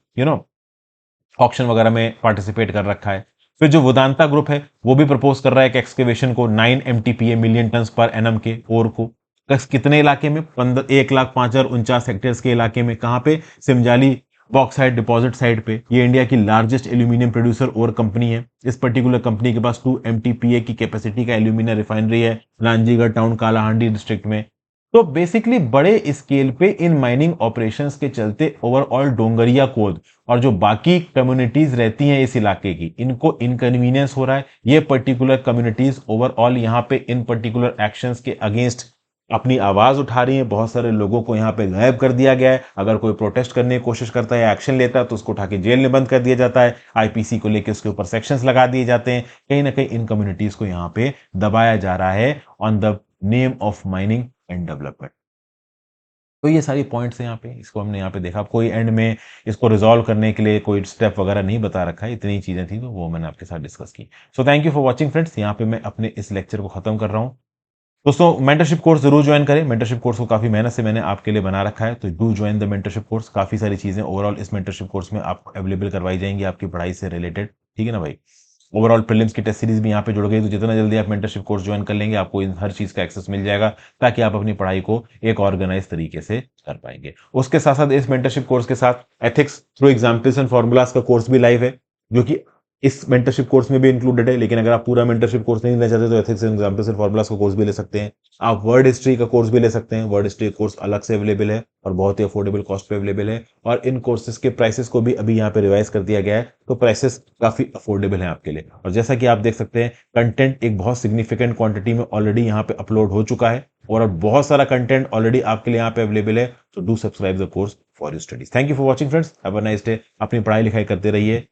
ऑक्शन वगैरह में पार्टिसिपेट कर रखा है। फिर जो वेदांता ग्रुप है वो भी प्रपोज कर रहा है कि एक्सकेवेशन को 9 MTPA मिलियन टन पर एनम के ओर को कितने इलाके में, 1,05,49 हेक्टेयर्स के इलाके में, कहां पे, सिमजाली बॉक्साइट डिपॉजिट साइट पे। ये इंडिया की लार्जेस्ट एल्यूमिनियम प्रोड्यूसर और कंपनी है। इस पर्टिकुलर कंपनी के पास 2 MTPA की कैपेसिटी का एल्यूमिनियम रिफाइनरी है रांजीगढ़ टाउन कालाहांडी डिस्ट्रिक्ट में। तो बेसिकली बड़े स्केल पे इन माइनिंग ऑपरेशंस के चलते ओवरऑल डोंगरिया कोद और जो बाकी कम्युनिटीज रहती हैं इस इलाके की, इनको इनकन्वीनियंस हो रहा है। ये पर्टिकुलर कम्युनिटीज ओवरऑल यहाँ पे इन पर्टिकुलर एक्शंस के अगेंस्ट अपनी आवाज उठा रही है। बहुत सारे लोगों को यहाँ पे गायब कर दिया गया है। अगर कोई प्रोटेस्ट करने की कोशिश करता है, एक्शन लेता है, तो उसको उठा के जेल में बंद कर दिया जाता है। आईपीसी को लेकर उसके ऊपर सेक्शंस लगा दिए जाते हैं। कहीं ना कहीं इन कम्युनिटीज को यहाँ पे दबाया जा रहा है on the name of mining and development. तो ये सारी पॉइंट्स हैं यहाँ पे, इसको हमने यहाँ पे देखा। कोई एंड में इसको रिजॉल्व करने के लिए कोई स्टेप वगैरह नहीं बता रखा है, इतनी चीजें थी तो वो मैंने आपके साथ डिस्कस की। So thank you for watching friends. यहाँ पे मैं अपने इस लेक्चर को खत्म कर रहा हूँ। दोस्तों मेंटरशिप कोर्स जरूर ज्वाइन करें। मेंटरशिप कोर्स को काफी मेहनत से मैंने आपके लिए बना रखा है, तो do join the mentorship course. काफी सारी चीजें ओवरऑल इस मेंटरशिप कोर्स में आपको अवेलेबल करवाई जाएंगी आपकी पढ़ाई से रिलेटेड, ठीक है ना भाई। ओवरऑल प्रीलिम्स की टेस्ट सीरीज भी यहाँ पे जुड़ गई, तो जितना जल्दी आप मेंटरशिप कोर्स ज्वाइन कर लेंगे आपको इन हर चीज का एक्सेस मिल जाएगा, ताकि आप अपनी पढ़ाई को एक ऑर्गेनाइज तरीके से कर पाएंगे। उसके साथ साथ इस मेंटरशिप कोर्स के साथ ethics through examples and formulas का कोर्स भी लाइव है, जो कि इस मेंटरशिप कोर्स में भी इंक्लूडेड है। लेकिन अगर आप पूरा मेंटरशिप कोर्स नहीं लेना चाहते तो ethics and examples and formulas का कोर्स भी ले सकते हैं। आप वर्ड हिस्ट्री का कोर्स भी ले सकते हैं। वर्ड हिस्ट्री कोर्स अलग से अवेलेबल है और बहुत ही अफोर्डेबल कॉस्ट पे अवेलेबल है, और इन कोर्सेज के प्राइसेस को भी अभी यहाँ पे रिवाइज कर दिया गया है, तो प्राइसेस काफी अफोर्डेबल है आपके लिए। और जैसा कि आप देख सकते हैं, कंटेंट एक बहुत सिग्निफिकेंट क्वांटिटी में ऑलरेडी यहाँ पे अपलोड हो चुका है और अब बहुत सारा कंटेंट ऑलरेडी आपके लिए यहाँ पे अवेलेबल है। तो do subscribe the course for your studies. Thank you for watching friends, have a nice day. अपनी पढ़ाई लिखाई करते रहिए।